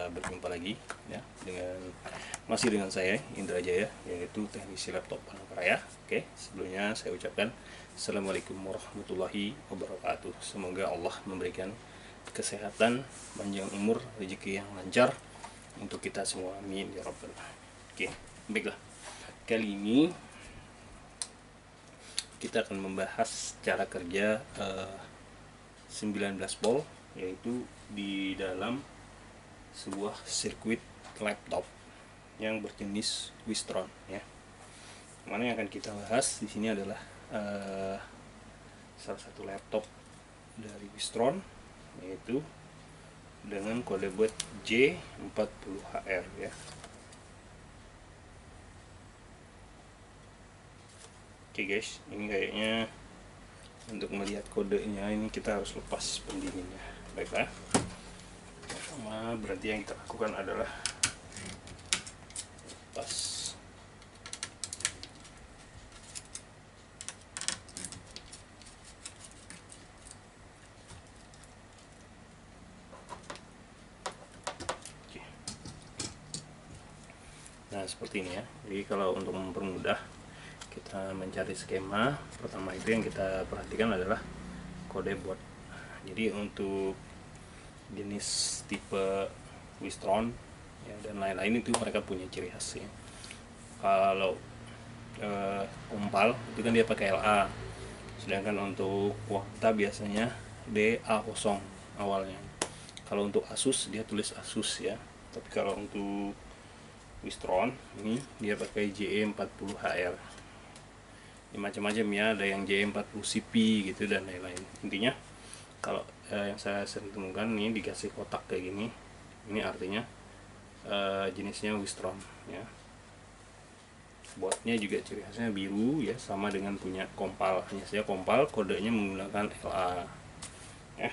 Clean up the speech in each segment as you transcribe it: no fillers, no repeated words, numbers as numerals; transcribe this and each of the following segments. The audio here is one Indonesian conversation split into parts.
kita berjumpa lagi ya masih dengan saya Indra Jaya, yaitu teknisi laptop Palangkaraya. Oke, sebelumnya saya ucapkan Assalamualaikum warahmatullahi wabarakatuh. Semoga Allah memberikan kesehatan, panjang umur, rezeki yang lancar untuk kita semua, amin ya rabbal. Oke, baiklah. Kali ini kita akan membahas cara kerja 19 volt, yaitu di dalam sebuah sirkuit laptop yang berjenis Wistron ya. Mana yang akan kita bahas di sini adalah salah satu laptop dari Wistron, yaitu dengan kode buat J40HR ya. Oke guys, ini kayaknya untuk melihat kodenya ini kita harus lepas pendinginnya. Baiklah, pertama berarti yang kita lakukan adalah lepas nah seperti ini ya. Jadi kalau untuk mempermudah kita mencari skema, pertama itu yang kita perhatikan adalah kode board. Jadi untuk jenis tipe Wistron ya, dan lain-lain itu mereka punya ciri khas ya. Kalau kompal itu kan dia pakai LA, sedangkan untuk Quanta biasanya DA0 awalnya. Kalau untuk Asus dia tulis Asus ya, tapi kalau untuk Wistron ini dia pakai JE40HR. Ini macam-macam ya, ada yang JE40CP gitu dan lain-lain. Intinya kalau yang saya sering temukan ini dikasih kotak kayak gini, ini artinya jenisnya Wistron ya. Boardnya juga ciri khasnya biru ya, sama dengan punya kompal, hanya saja kompal kodenya menggunakan LA ya.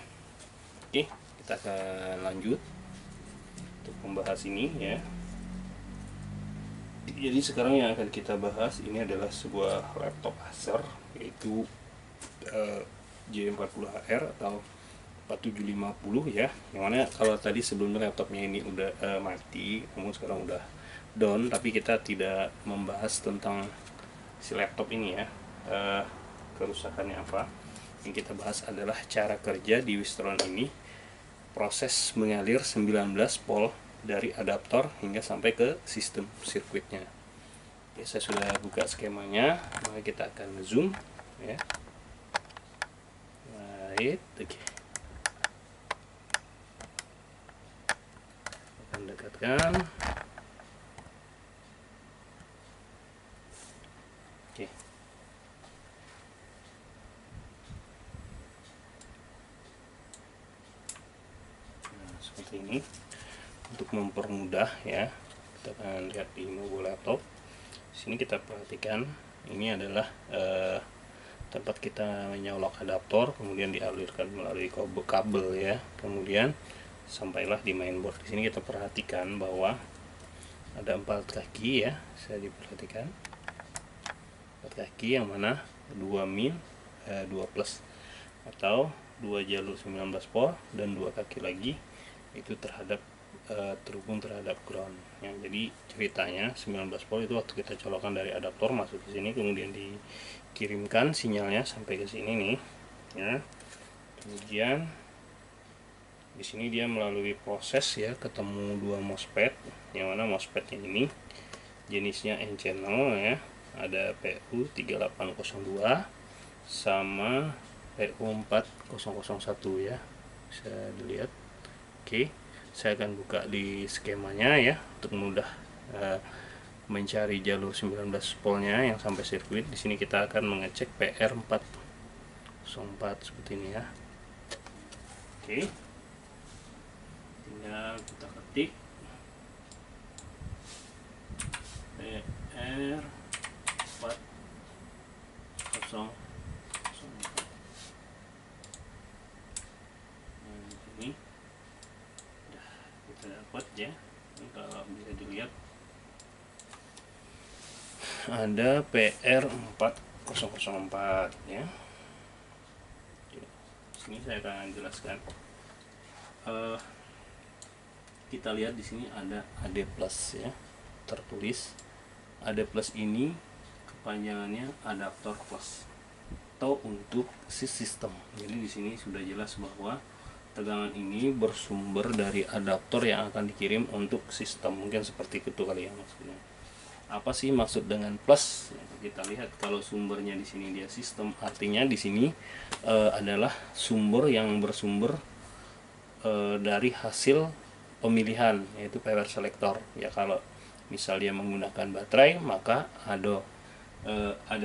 Oke, kita akan lanjut untuk membahas ini ya. Jadi sekarang yang akan kita bahas ini adalah sebuah laptop Acer, yaitu J40HR atau 4750 ya. Yang mana kalau tadi sebelumnya laptopnya ini udah mati, namun sekarang udah down, tapi kita tidak membahas tentang si laptop ini ya, kerusakannya apa. Yang kita bahas adalah cara kerja di Wistron ini, proses mengalir 19 volt dari adaptor hingga sampai ke sistem sirkuitnya. Oke, saya sudah buka skemanya, maka kita akan zoom ya. Baik, oke. Akan dekatkan. Oke. Nah, seperti ini. Untuk mempermudah ya, kita akan lihat di menu laptop. Sini kita perhatikan ini adalah tempat kita menyolok adaptor, kemudian dialirkan melalui kabel ya, kemudian sampailah di mainboard. Di sini kita perhatikan bahwa ada 4 kaki ya, saya diperhatikan 4 kaki, yang mana 2 min 2 plus atau 2 jalur 19 volt dan 2 kaki lagi itu terhubung terhadap ground ya. Jadi ceritanya 19 volt itu waktu kita colokan dari adaptor masuk ke sini, kemudian dikirimkan sinyalnya sampai ke sini nih ya. Kemudian di sini dia melalui proses ya, ketemu 2 MOSFET, yang mana MOSFET ini jenisnya N channel ya, ada PU3802 sama PU4001 ya, bisa dilihat. Oke, saya akan buka di skemanya ya untuk mudah mencari jalur 19 voltnya yang sampai sirkuit. Di sini kita akan mengecek PR404 seperti ini ya. Oke, tinggal kita ketik PR404. Ini kita dapat ya. Ini kalau bisa dilihat ada PR4004 ya. Sini saya akan jelaskan kita lihat di sini ada AD plus ya, tertulis AD plus ini kepanjangannya adaptor plus atau untuk sistem. Jadi di sini sudah jelas bahwa tegangan ini bersumber dari adaptor yang akan dikirim untuk sistem. Mungkin seperti itu kali ya maksudnya. Apa sih maksud dengan plus? Kita lihat kalau sumbernya di sini dia sistem, artinya di sini adalah sumber yang bersumber dari hasil pemilihan, yaitu power selector ya. Kalau misal dia menggunakan baterai, maka ada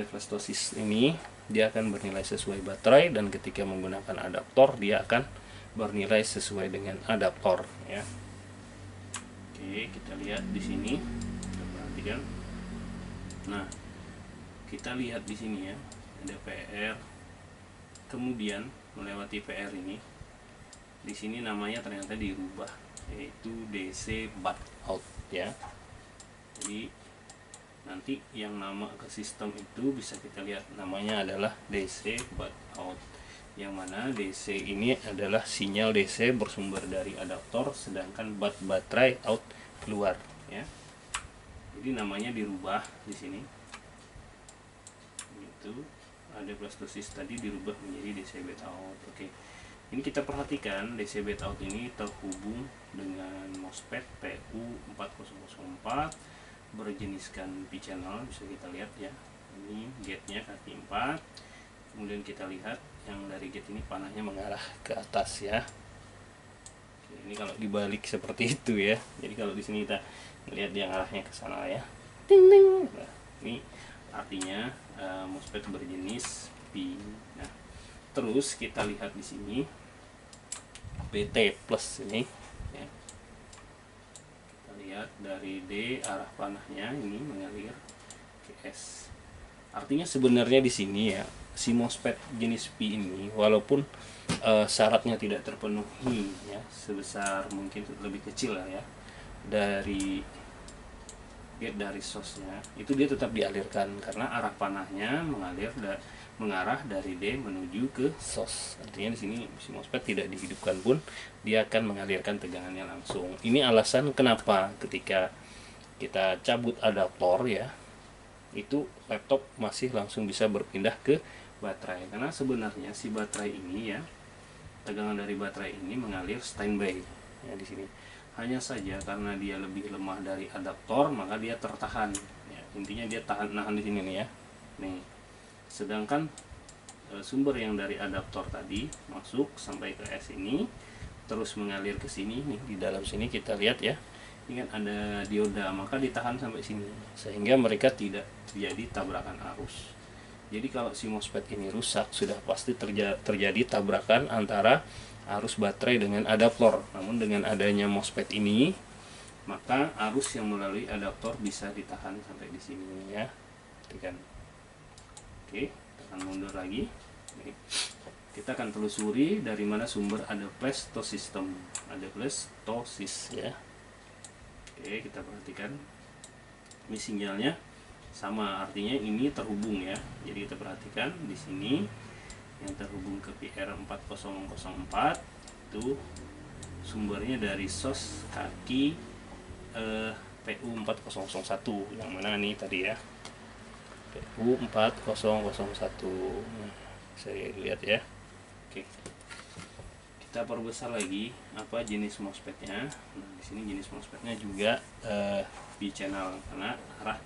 flastosis ini dia akan bernilai sesuai baterai, dan ketika menggunakan adaptor dia akan bernilai sesuai dengan adaptor ya. Oke, kita lihat di sini, kita perhatikan. Nah, kita lihat di sini ya, ada PR, kemudian melewati PR ini, di sini namanya ternyata dirubah, yaitu DC Butt Out ya. Jadi nanti yang nama ke sistem itu bisa kita lihat namanya adalah DC Butt Out, yang mana DC ini adalah sinyal DC bersumber dari adaptor, sedangkan baterai out keluar ya. Jadi namanya dirubah di sini. Itu ada flastosis tadi dirubah menjadi DC Butt Out. Oke. Ini kita perhatikan DC Butt Out ini terhubung dengan MOSFET PU4004 berjeniskan P-channel, bisa kita lihat ya. Ini gate-nya kaki 4. Kemudian kita lihat yang dari gate ini panahnya mengarah ke atas ya. Oke, ini kalau dibalik seperti itu ya. Jadi kalau di sini kita lihat dia arahnya ke sana ya. Ting ting. Nah, ini artinya MOSFET berjenis P. Nah, terus kita lihat di sini BT plus ini ya. Kita lihat dari D arah panahnya ini mengalir ke S. Artinya sebenarnya di sini ya, si MOSFET jenis P ini walaupun syaratnya tidak terpenuhi ya, sebesar mungkin lebih kecil lah ya dari source-nya, itu dia tetap dialirkan karena arah panahnya mengarah dari D menuju ke source. Artinya di sini si MOSFET tidak dihidupkan pun dia akan mengalirkan tegangannya langsung. Ini alasan kenapa ketika kita cabut adaptor ya, itu laptop masih langsung bisa berpindah ke baterai, karena sebenarnya si baterai ini ya, tegangan dari baterai ini mengalir standby ya di sini. Hanya saja karena dia lebih lemah dari adaptor, maka dia tertahan ya. Intinya dia nahan di sini nih ya. Nih. Sedangkan sumber yang dari adaptor tadi masuk sampai ke S ini, terus mengalir ke sini nih, di dalam sini kita lihat ya. Ini kan ada dioda, maka ditahan sampai sini sehingga mereka tidak terjadi tabrakan arus. Jadi kalau si MOSFET ini rusak, sudah pasti terjadi tabrakan antara arus baterai dengan adaptor. Namun dengan adanya MOSFET ini, maka arus yang melalui adaptor bisa ditahan sampai di sini ya. Perhatikan. Oke, kita akan mundur lagi. Kita akan telusuri dari mana sumber ada flastosis ya. Oke, kita perhatikan. Ini sinyalnya sama, artinya ini terhubung ya. Jadi kita perhatikan di sini yang terhubung ke PR4004 itu sumbernya dari source kaki PU4001, yang mana nih tadi ya, PU4001. Nah, saya lihat ya. Oke, kita perbesar lagi apa jenis MOSFET-nya. Nah, di sini jenis MOSFET-nya juga B-channel, karena arah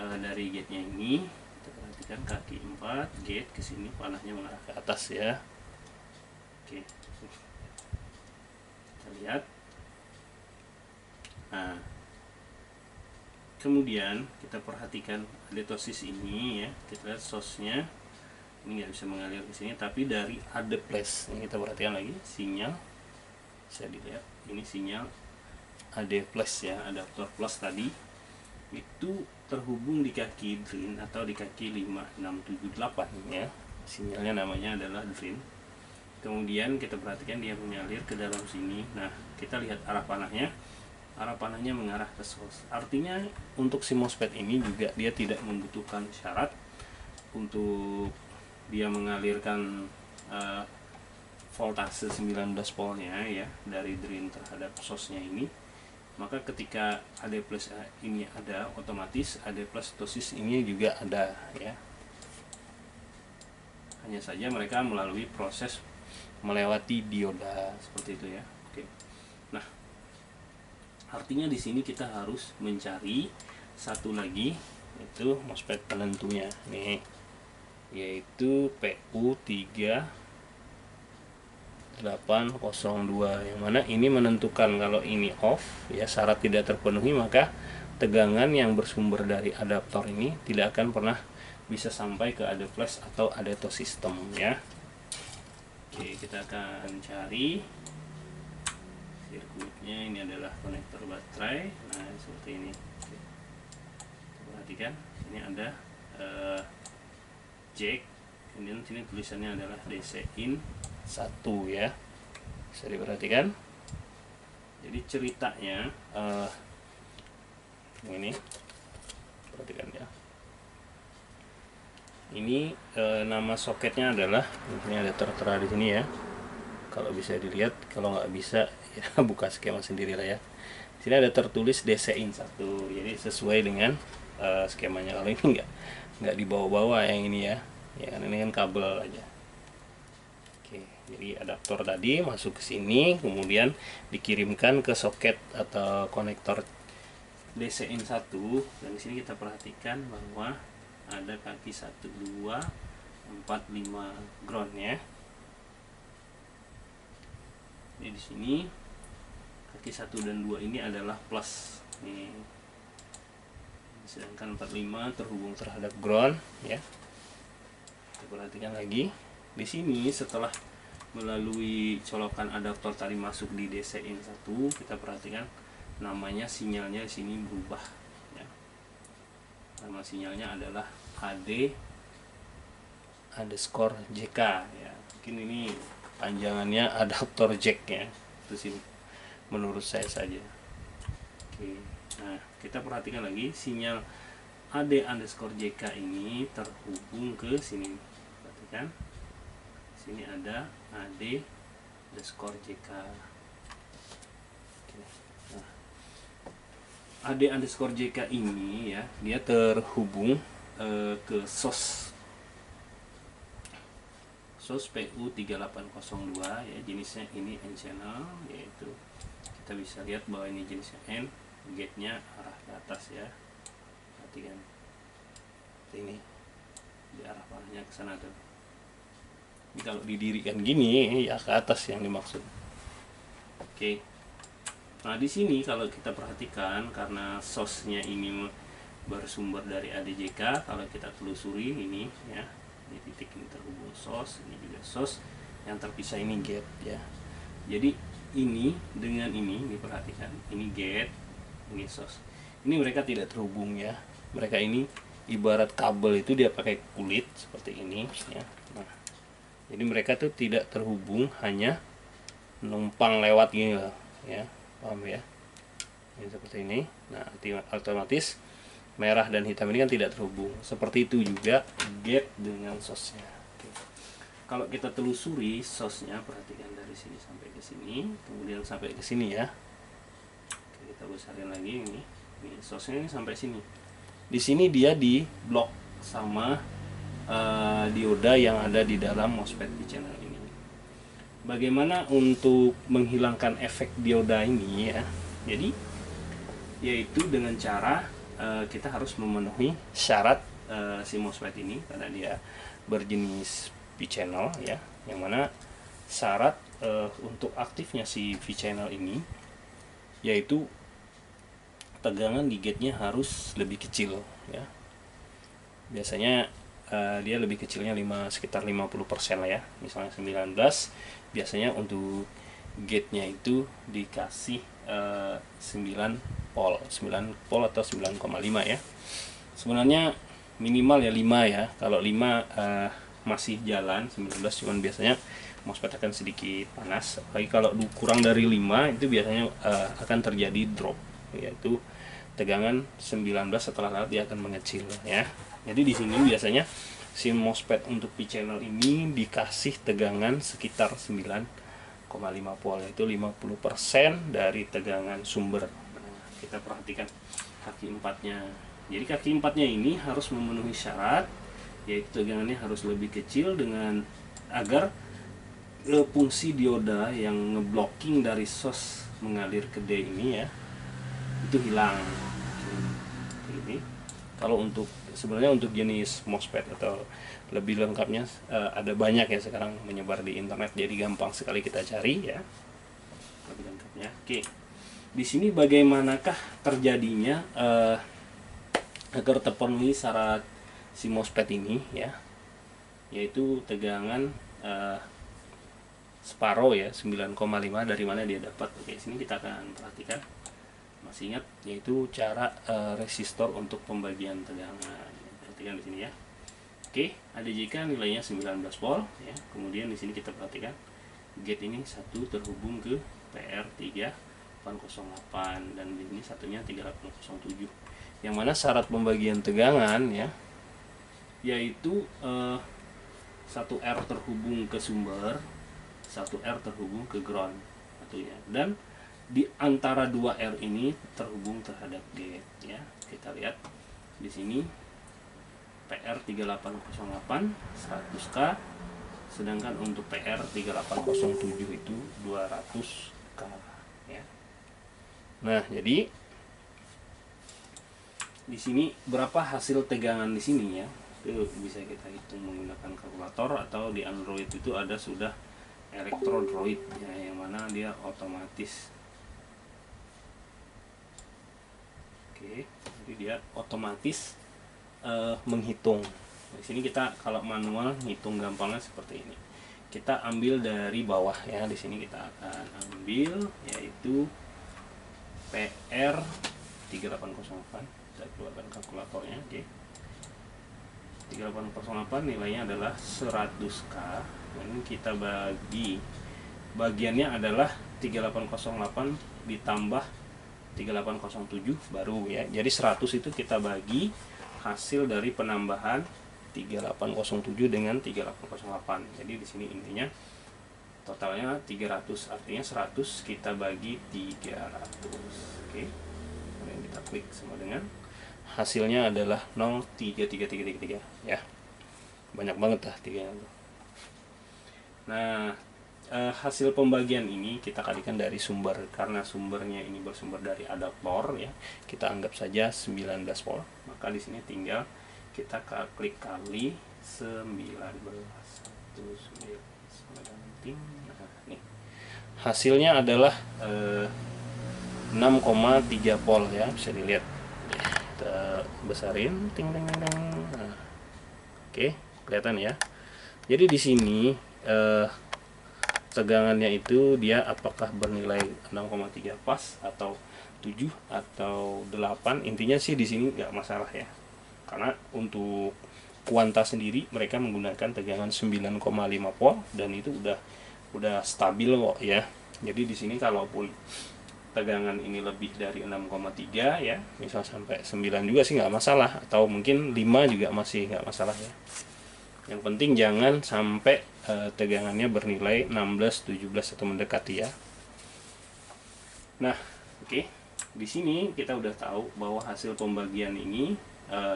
dari gate-nya ini kita perhatikan kaki 4 gate ke sini panahnya mengarah ke atas ya. Oke, kita lihat. Nah, kemudian kita perhatikan adetosis ini ya, kita lihat source-nya ini nggak bisa mengalir ke sini, tapi dari AD plus ini kita perhatikan lagi sinyal, bisa dilihat ini sinyal AD plus ya, adaptor plus tadi itu terhubung di kaki drain atau di kaki 5678 ya, sinyalnya namanya adalah drain. Kemudian kita perhatikan dia mengalir ke dalam sini. Nah, kita lihat arah panahnya mengarah ke source. Artinya untuk si MOSFET ini juga dia tidak membutuhkan syarat untuk dia mengalirkan voltase 19 voltnya ya dari drain terhadap source-nya ini. maka ketika AD plus ini ada, otomatis AD plus dosis ini juga ada ya. Hanya saja mereka melalui proses melewati dioda seperti itu ya. Oke. Nah, artinya di sini kita harus mencari satu lagi, yaitu MOSFET penentunya nih, yaitu PU3802, yang mana ini menentukan kalau ini off ya, syarat tidak terpenuhi, maka tegangan yang bersumber dari adaptor ini tidak akan pernah bisa sampai ke AD flash atau AD to system ya. Oke, kita akan cari sirkuitnya. Ini adalah konektor baterai. Nah, seperti ini. Oke. Perhatikan, ini ada jack. Kemudian sini tulisannya adalah DC in 1 ya. Bisa diperhatikan. Jadi ceritanya ini perhatikan ya. Ini nama soketnya adalah, ini ada tertera di sini ya. Kalau bisa dilihat, kalau nggak bisa ya buka skema sendiri lah ya. Di sini ada tertulis DC in 1. Jadi sesuai dengan skemanya. Kalau ini nggak dibawa-bawa yang ini ya. Ya kan ini kan kabel aja. Oke, jadi adaptor tadi masuk ke sini, kemudian dikirimkan ke soket atau konektor DC in 1. Dan di sini kita perhatikan bahwa ada kaki 1, 2, 4, 5 ground ya. Jadi di sini kaki 1 dan 2 ini adalah plus nih. Sedangkan 4, 5 terhubung terhadap ground ya. Kita perhatikan lagi. Di sini setelah melalui colokan adaptor tadi masuk di DC in 1, kita perhatikan namanya sinyalnya di sini berubah ya. Nama sinyalnya adalah AD underscore JK ya. Mungkin ini panjangannya adaptor jack ya. Itu sih menurut saya saja. Oke. Nah, kita perhatikan lagi sinyal AD underscore JK ini terhubung ke sini. Perhatikan. Sini ada AD underscore JK. Oke. Nah, AD underscore JK ini ya, dia terhubung ke source PU3802 ya, jenisnya ini N channel, yaitu kita bisa lihat bahwa ini jenisnya N, gate-nya arah ke atas ya. Perhatikan ini di arah panahnya ke sana tuh. Ini kalau didirikan gini ya ke atas yang dimaksud. Oke. Nah, di sini kalau kita perhatikan, karena source-nya ini bersumber dari ADJK, kalau kita telusuri ini ya, ini titik ini terhubung source, ini juga source, yang terpisah ini gate ya. Jadi ini dengan ini diperhatikan, ini gate, ini source. Ini mereka tidak terhubung ya. Mereka ini ibarat kabel itu dia pakai kulit seperti ini ya. Nah, jadi mereka tuh tidak terhubung, hanya numpang lewat gini lah ya. Paham ya? Ini seperti ini. Nah, otomatis merah dan hitam ini kan tidak terhubung. Seperti itu juga gate dengan source-nya. Oke. Kalau kita telusuri source-nya, perhatikan dari sini sampai ke sini, kemudian sampai ke sini ya. Oke, kita besarin lagi ini. Ini source-nya ini sampai sini. Di sini dia di blok sama dioda yang ada di dalam MOSFET di channel ini. Bagaimana untuk menghilangkan efek dioda ini ya? Jadi yaitu dengan cara kita harus memenuhi syarat si MOSFET ini, karena dia berjenis P-channel ya, yang mana syarat untuk aktifnya si V-channel ini yaitu tegangan di gate-nya harus lebih kecil ya. Biasanya dia lebih kecilnya sekitar 50% lah ya. Misalnya 19, biasanya untuk gate-nya itu dikasih 9 volt atau 9,5 ya. Sebenarnya minimal ya 5 ya. Kalau 5 masih jalan, 19 cuman biasanya MOSFET akan sedikit panas. Apalagi kalau kurang dari 5 itu biasanya akan terjadi drop, yaitu tegangan 19 setelah lewat dia akan mengecil ya. Jadi di sini biasanya si MOSFET untuk P-channel ini dikasih tegangan sekitar 9,5 volt, yaitu 50% dari tegangan sumber. Nah, kita perhatikan kaki empatnya. Jadi kaki empatnya ini harus memenuhi syarat, yaitu tegangannya harus lebih kecil dengan agar fungsi dioda yang ngeblocking dari source mengalir ke D ini ya itu hilang. Ini kalau untuk sebenarnya untuk jenis MOSFET atau lebih lengkapnya ada banyak ya sekarang menyebar di internet, jadi gampang sekali kita cari ya lebih lengkapnya. Oke, di sini bagaimanakah terjadinya agar terpenuhi syarat si MOSFET ini ya, yaitu tegangan separuh ya 9,5 dari mana dia dapat. Oke, sini kita akan perhatikan, masih ingat, yaitu cara resistor untuk pembagian tegangan. Perhatikan di sini ya. Oke, ADJK nilainya 19 volt ya. Kemudian di sini kita perhatikan gate ini satu terhubung ke PR3808 dan di sini satunya 3807. Yang mana syarat pembagian tegangan ya yaitu 1R terhubung ke sumber, 1R terhubung ke ground satunya, dan di antara 2R ini terhubung terhadap gate ya. Kita lihat di sini PR3808 100K, sedangkan untuk PR3807 itu 200K ya. Nah, jadi di sini berapa hasil tegangan di sini ya? Itu bisa kita hitung menggunakan kalkulator, atau di Android itu ada sudah Electrodroid ya, yang mana dia otomatis. Oke, jadi dia otomatis menghitung. Di sini kita kalau manual hitung gampangnya seperti ini. Kita ambil dari bawah ya. Di sini kita akan ambil yaitu PR3808. Kita keluarkan kalkulatornya. Oke. 3808 nilainya adalah 100K. Ini kita bagiannya adalah 3808 ditambah 3807 baru ya. Jadi 100 itu kita bagi hasil dari penambahan 3807 dengan 3808. Jadi di sini intinya totalnya 300, artinya 100 kita bagi 300. Oke. Kemudian kita klik sama dengan hasilnya adalah 0,33333 ya. Banyak banget lah 3 itu. Nah, hasil pembagian ini kita kalikan dari sumber, karena sumbernya ini bersumber dari adaptor ya. Kita anggap saja 19 volt. Maka di sini tinggal kita klik kali 19. Nah, nih. Hasilnya adalah 6,3 volt ya, bisa dilihat. Kita besarin, ting ting ting. Nah, oke, kelihatan ya. Jadi di sini tegangannya itu dia apakah bernilai 6,3 pas atau 7 atau 8, intinya sih di sini nggak masalah ya, karena untuk kuanta sendiri mereka menggunakan tegangan 9,5 volt dan itu udah stabil kok ya. Jadi di sini kalaupun tegangan ini lebih dari 6,3 ya, misal sampai 9 juga sih nggak masalah, atau mungkin 5 juga masih nggak masalah ya. Yang penting jangan sampai tegangannya bernilai 16, 17 atau mendekati ya. Nah, oke. Di sini kita udah tahu bahwa hasil pembagian ini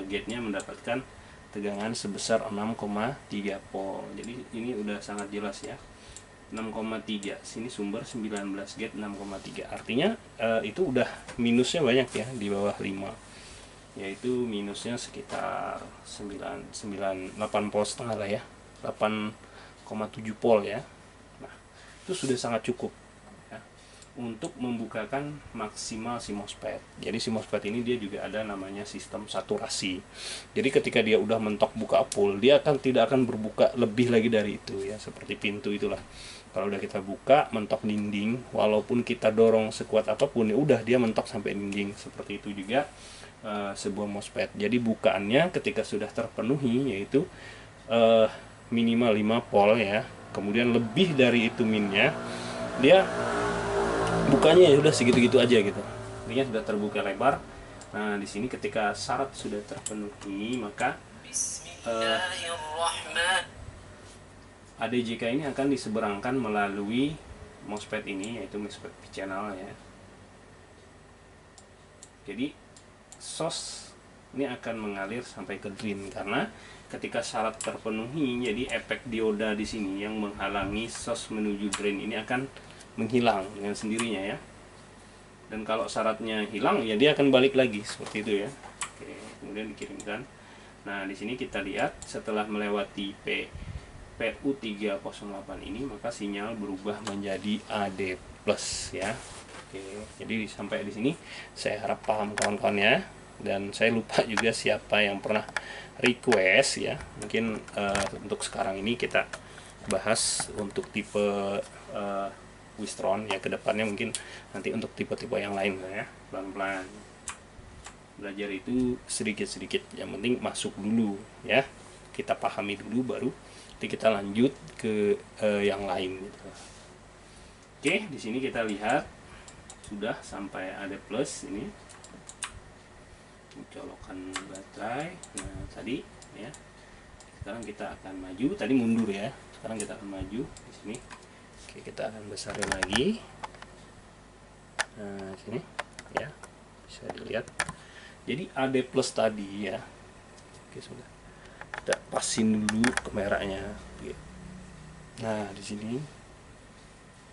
gate-nya mendapatkan tegangan sebesar 6,3 volt. Jadi ini udah sangat jelas ya. 6,3. Sini sumber 19 gate 6,3. Artinya itu udah minusnya banyak ya di bawah 5. Yaitu minusnya sekitar 8 volt setengah lah ya, 8,7 volt ya. Nah, itu sudah sangat cukup ya, untuk membukakan maksimal si MOSFET. Jadi si MOSFET ini dia juga ada namanya sistem saturasi. Jadi ketika dia udah mentok buka full, dia tidak akan berbuka lebih lagi dari itu ya, seperti pintu itulah. Kalau udah kita buka mentok dinding, walaupun kita dorong sekuat apapun ya udah dia mentok sampai dinding. Seperti itu juga sebuah MOSFET. Jadi bukaannya ketika sudah terpenuhi yaitu minimal 5 volt ya. Kemudian lebih dari itu minnya, dia bukanya ya udah segitu-gitu aja gitu. Artinya sudah terbuka lebar. Nah, di sini ketika syarat sudah terpenuhi, maka ADJK ini akan diseberangkan melalui MOSFET ini, yaitu MOSFET P channel ya. Jadi source ini akan mengalir sampai ke drain, karena ketika syarat terpenuhi, jadi efek dioda di sini yang menghalangi source menuju drain ini akan menghilang dengan sendirinya ya. Dan kalau syaratnya hilang, ya dia akan balik lagi seperti itu ya. Oke, kemudian dikirimkan. Nah, di sini kita lihat setelah melewati PU308 ini, maka sinyal berubah menjadi AD+ ya. Oke, jadi sampai di sini saya harap paham kawan-kawan ya. Dan saya lupa juga siapa yang pernah request ya. Mungkin untuk sekarang ini kita bahas untuk tipe Wistron ya, kedepannya mungkin nanti untuk tipe-tipe yang lain ya, pelan-pelan belajar itu sedikit-sedikit, yang penting masuk dulu ya, kita pahami dulu baru nanti kita lanjut ke yang lain gitu. Oke, di sini kita lihat sudah sampai AD+ ini, colokan baterai. Nah, tadi ya, sekarang kita akan maju, tadi mundur ya, sekarang kita akan maju di sini. Oke, kita akan besarin lagi. Nah, sini ya, bisa dilihat. Jadi AD+ tadi ya. Oke, sudah. Kita pasin dulu kameranya. Nah, di sini.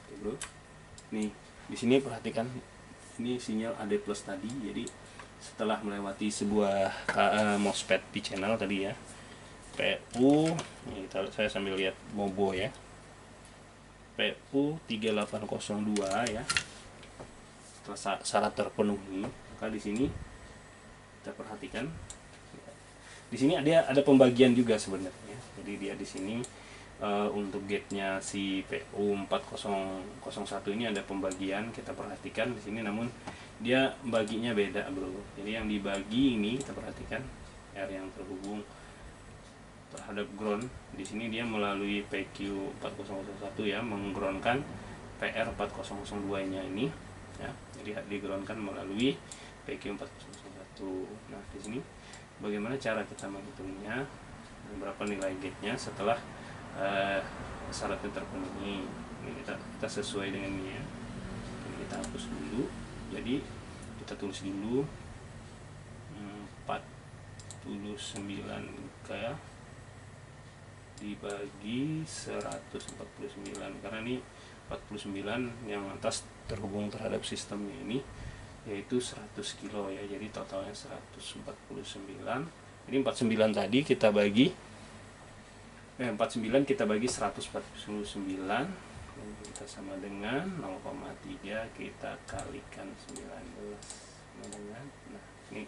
Oke, bro. Nih, di sini perhatikan ini sinyal AD+ tadi. Jadi setelah melewati sebuah MOSFET P-channel tadi ya, PU ini saya sambil lihat Mobo ya, PU3802 ya, setelah syarat terpenuhi, maka di sini kita perhatikan di sini ada pembagian juga sebenarnya. Jadi dia di sini untuk gate-nya si PU4001 ini ada pembagian, kita perhatikan di sini, namun dia baginya beda bro. Jadi yang dibagi ini kita perhatikan R yang terhubung terhadap ground, di sini dia melalui PQ4001 ya, menggroundkan PR4002 nya ini ya, jadi digroundkan melalui PQ4001. Nah, di sini bagaimana cara kita menghitungnya, berapa nilai gate-nya setelah syaratnya terpenuhi. Ini kita sesuai dengan ini ya. Ini kita hapus dulu. Jadi kita tulis dulu 49 kayak dibagi 149, karena ini 49 yang atas terhubung terhadap sistemnya ini yaitu 100 kilo ya, jadi totalnya 149. Ini 49 tadi kita bagi 49 kita bagi 149, kita sama dengan 0,3 kita kalikan 19 dengan, nah ini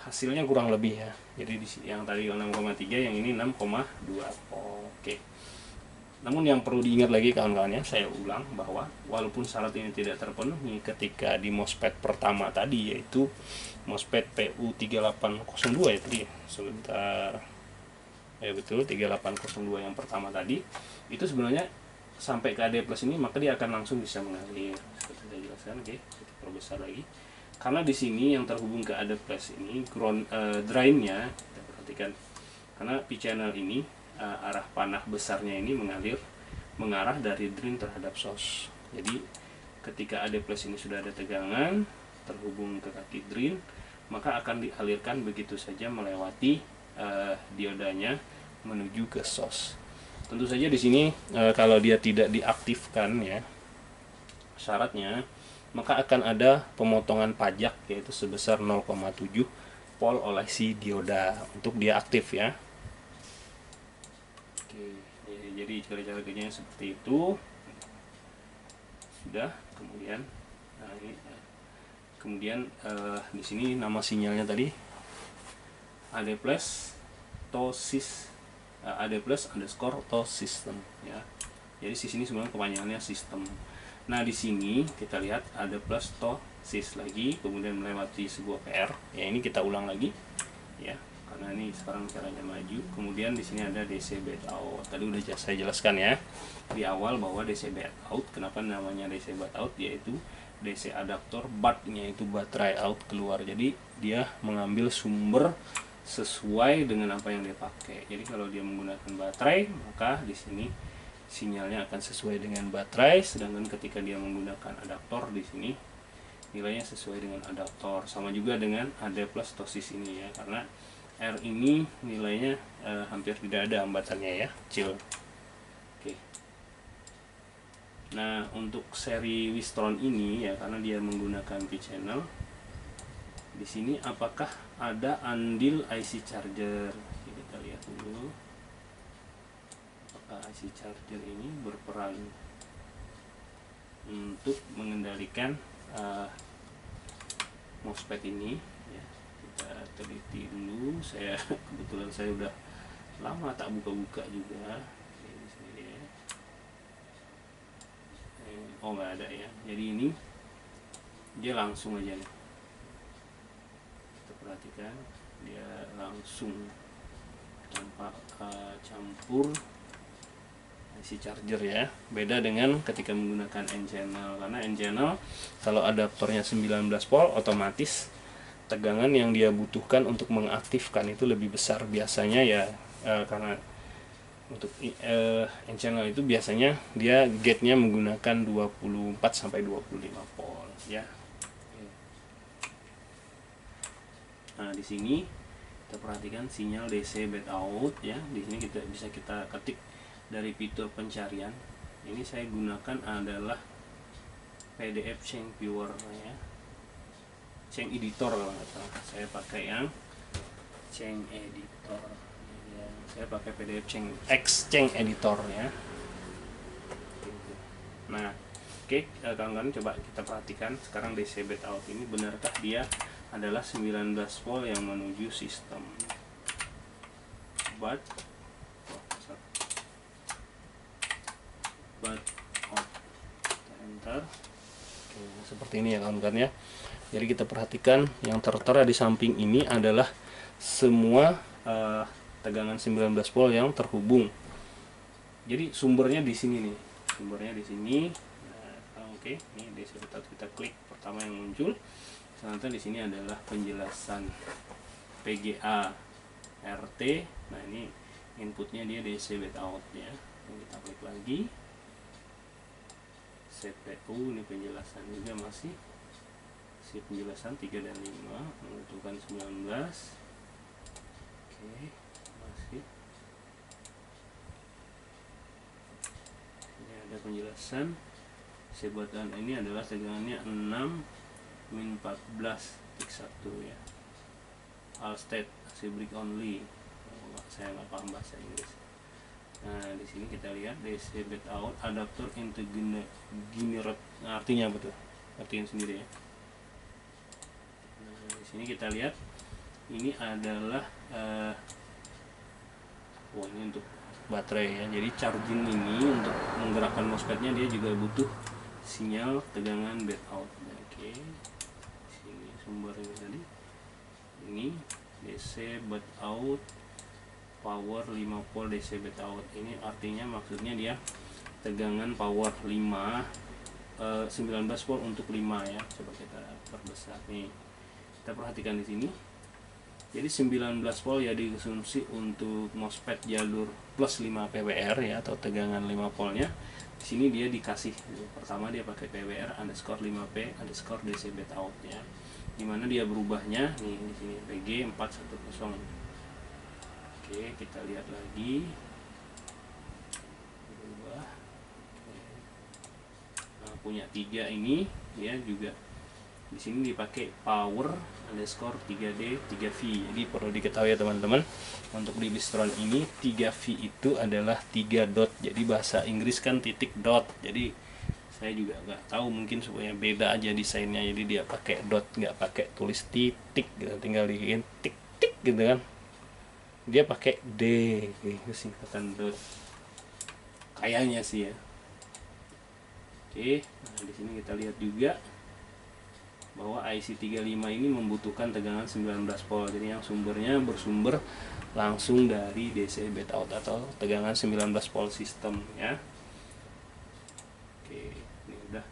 hasilnya kurang lebih ya. Jadi yang tadi 6,3, yang ini 6,2. Oke. Namun yang perlu diingat lagi kawan-kawannya, saya ulang bahwa walaupun syarat ini tidak terpenuhi ketika di MOSFET pertama tadi, yaitu MOSFET PU3802 ya tadi, sebentar ya, betul 3802 yang pertama tadi, itu sebenarnya sampai ke AD+ ini maka dia akan langsung bisa mengalir seperti saya jelaskan. Oke, kita perbesar lagi. Karena di sini yang terhubung ke AD+ ini ground drain-nya, kita perhatikan, karena P-channel ini arah panah besarnya ini mengarah dari drain terhadap source. Jadi ketika AD+ ini sudah ada tegangan terhubung ke kaki drain, maka akan dialirkan begitu saja melewati diodanya menuju ke source. Tentu saja di sini kalau dia tidak diaktifkan ya syaratnya, maka akan ada pemotongan pajak yaitu sebesar 0,7 volt oleh si dioda untuk dia aktif ya. Oke, jadi cara-cara kerjanya seperti itu. Sudah, kemudian nah ini kemudian di sini nama sinyalnya tadi AD+ TOSIS, AD+_TOS system ya. Jadi di sini sebenarnya kepanjangannya sistem. Nah, di sini kita lihat ada +TOSIS lagi, kemudian melewati sebuah PR. Ya, ini kita ulang lagi ya, karena ini sekarang caranya maju. Kemudian di sini ada DC bad out. Tadi udah saya jelaskan ya di awal bahwa DC bad out, kenapa namanya DC bad out, yaitu DC adaptor BAT-nya itu baterai out keluar. Jadi dia mengambil sumber sesuai dengan apa yang dia pakai. Jadi kalau dia menggunakan baterai, maka di sini sinyalnya akan sesuai dengan baterai, sedangkan ketika dia menggunakan adaptor di sini nilainya sesuai dengan adaptor. Sama juga dengan AD plus tosis ini ya, karena R ini nilainya hampir tidak ada hambatannya ya, kecil. Oke. Nah, untuk seri Wistron ini ya, karena dia menggunakan P channel, di sini apakah ada andil IC charger? Oke, kita lihat dulu. Apakah IC charger ini berperan untuk mengendalikan MOSFET ini ya? Kita teliti dulu. Kebetulan saya udah lama tak buka-buka juga. Ini sini ya. Oh, nggak ada ya. Jadi ini dia langsung aja nih. Kita perhatikan dia langsung tanpa campur IC charger ya. Beda dengan ketika menggunakan N channel, karena N channel kalau adaptornya 19 volt otomatis tegangan yang dia butuhkan untuk mengaktifkan itu lebih besar biasanya ya, karena untuk N channel itu biasanya dia gate-nya menggunakan 24 sampai 25 volt ya. Nah, di sini kita perhatikan sinyal DC bed out ya. Di sini bisa kita ketik dari fitur pencarian. Ini saya gunakan adalah PDF Change Viewer ya, Change Editor kalau nggak salah. Saya pakai yang Change Editor ya. Saya pakai PDF Change Editor ya. Nah, oke, kawan-kawan coba kita perhatikan sekarang DC bed out ini, benarkah dia adalah 19 volt yang menuju sistem. But out. Enter. Oke, seperti ini ya kawan-kawan ya. Jadi kita perhatikan yang tertera di samping ini adalah semua tegangan 19 volt yang terhubung. Jadi sumbernya di sini nih. Sumbernya di sini. Nah, oke, ini DC bed out kita klik pertama yang muncul. Ternyata di sini adalah penjelasan PGA RT. Nah, ini inputnya dia DC bed out ya. Kita klik lagi. CPU ini penjelasan juga masih penjelasan 3 dan 5 menentukan 19. Oke, masih ini ada penjelasan sebatan ini adalah tegangannya 6-14.1 ya. All state break only. Saya nggak paham bahasa Inggris. Nah, di sini kita lihat DC bed out adapter into generate. Nah, artinya betul, artinya sendiri ya. Nah, di sini kita lihat ini adalah ini untuk baterai ya. Jadi charging ini untuk menggerakkan MOSFET-nya dia juga butuh sinyal tegangan bed out. Oke, sini sumbernya tadi. Ini DC bed out power 5 volt DC bed out. Ini artinya maksudnya dia tegangan power 5 19 volt untuk 5 ya. Coba kita perbesar nih. Kita perhatikan di sini. Jadi 19 volt ya dikonsumsi untuk MOSFET jalur plus 5 PWR ya, atau tegangan 5 voltnya. Di sini dia dikasih pertama dia pakai PWR underscore 5P underscore DC bed out ya. Dimana dia berubahnya nih di sini PG 410. Oke, kita lihat lagi. Berubah. Nah, punya 3 ini ya juga di sini dipakai power underscore 3D 3V. Jadi perlu diketahui ya teman-teman, untuk di Wistron ini 3V itu adalah 3 dot. Jadi bahasa Inggris kan titik dot. Jadi saya juga nggak tahu, mungkin supaya beda aja desainnya. Jadi dia pakai dot, nggak pakai tulis titik gitu, tinggal diin tik tik gitu kan. Dia pakai D gitu, singkatan dot kayaknya sih ya. Oke, nah di sini kita lihat juga bahwa IC35 ini membutuhkan tegangan 19 volt. Jadi yang sumbernya bersumber langsung dari DC bed out atau tegangan 19 volt sistem ya. Oke, ini udah.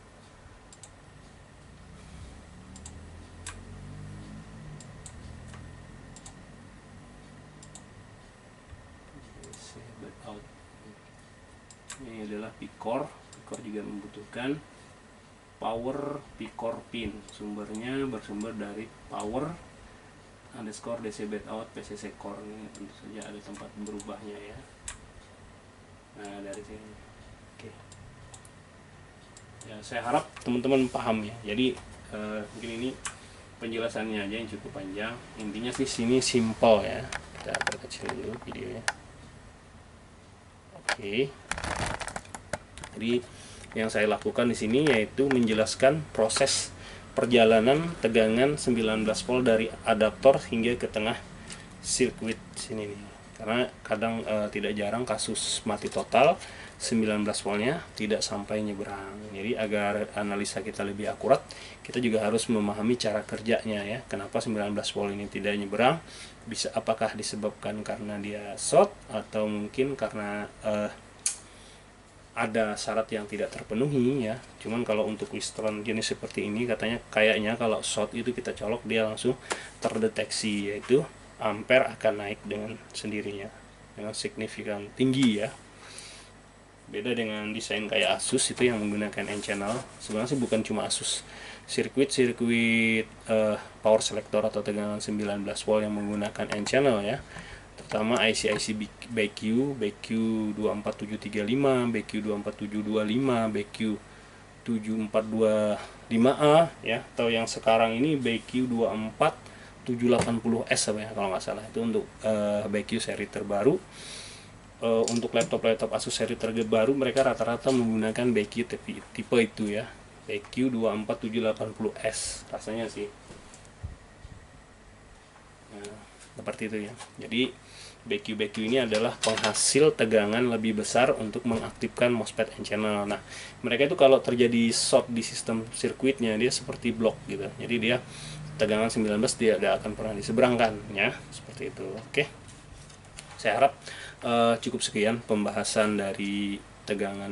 DC bed out. Ini adalah P-core. P-core juga membutuhkan power picor pin. Sumbernya bersumber dari power underscore DC bed out PCC core. Ini tentu saja ada tempat berubahnya ya. Nah dari sini. Oke. Ya saya harap teman-teman paham ya. Jadi mungkin ini penjelasannya aja yang cukup panjang. Intinya sih sini simple ya. Kita perkecil dulu videonya. Oke. Jadi yang saya lakukan di sini yaitu menjelaskan proses perjalanan tegangan 19 volt dari adaptor hingga ke tengah sirkuit sini nih. Karena kadang tidak jarang kasus mati total 19 voltnya tidak sampai nyebrang. Jadi agar analisa kita lebih akurat, kita juga harus memahami cara kerjanya ya. Kenapa 19 volt ini tidak nyebrang? Bisa apakah disebabkan karena dia short atau mungkin karena ada syarat yang tidak terpenuhi ya. Cuman kalau untuk Wistron jenis seperti ini kayaknya kalau short itu kita colok dia langsung terdeteksi, yaitu ampere akan naik dengan sendirinya dengan signifikan tinggi ya. Beda dengan desain kayak Asus itu yang menggunakan N-channel. Sebenarnya sih bukan cuma Asus, sirkuit power selector atau tegangan 19 volt yang menggunakan N-channel ya, terutama IC BQ 24735, BQ 24725, BQ 7425A ya, atau yang sekarang ini BQ 24780S apa ya kalau nggak salah, itu untuk BQ seri terbaru. Untuk laptop Asus seri terbaru mereka rata-rata menggunakan BQ tipe itu ya, BQ 24780S rasanya sih. Nah, seperti itu ya. Jadi BQ ini adalah penghasil tegangan lebih besar untuk mengaktifkan MOSFET N-channel. Nah, mereka itu kalau terjadi short di sistem sirkuitnya dia seperti blok gitu. Jadi dia tegangan 19 dia tidak akan pernah diseberangkan ya, seperti itu. Oke. Saya harap cukup sekian pembahasan dari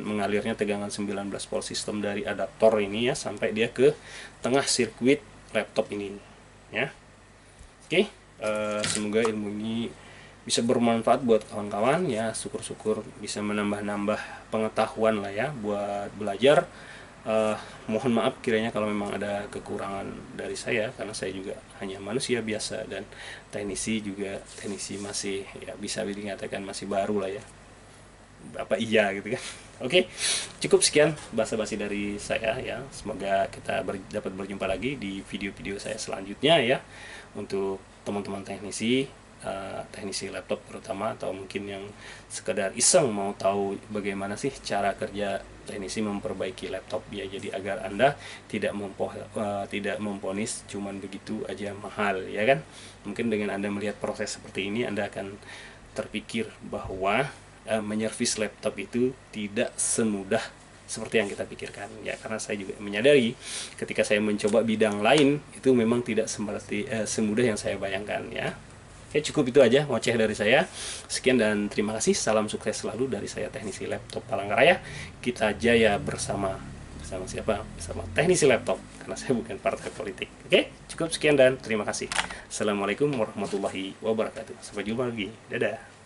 mengalirnya tegangan 19 volt sistem dari adaptor ini ya sampai dia ke tengah sirkuit laptop ini ya. Oke, semoga ilmu ini bisa bermanfaat buat kawan-kawan ya. Syukur-syukur bisa menambah pengetahuan lah ya buat belajar. Mohon maaf kiranya kalau memang ada kekurangan dari saya, karena saya juga hanya manusia biasa dan teknisi masih ya bisa dikatakan masih baru lah ya, apa iya gitu kan. Oke, cukup sekian basa-basi dari saya ya. Semoga kita dapat berjumpa lagi di video-video saya selanjutnya ya, untuk teman-teman teknisi laptop terutama, atau mungkin yang sekedar iseng mau tahu bagaimana sih cara kerja teknisi memperbaiki laptop ya. Jadi agar Anda tidak memponis cuman begitu aja mahal ya kan. Mungkin dengan Anda melihat proses seperti ini Anda akan terpikir bahwa menyervis laptop itu tidak semudah seperti yang kita pikirkan ya, karena saya juga menyadari ketika saya mencoba bidang lain itu memang tidak semudah yang saya bayangkan ya. Oke, cukup itu aja ngoceh dari saya. Sekian dan terima kasih. Salam sukses selalu dari saya, Teknisi Laptop Palangkaraya. Kita jaya bersama siapa? Bersama Teknisi Laptop, karena saya bukan partai politik. Oke, cukup sekian dan terima kasih. Assalamualaikum warahmatullahi wabarakatuh. Sampai jumpa lagi. Dadah.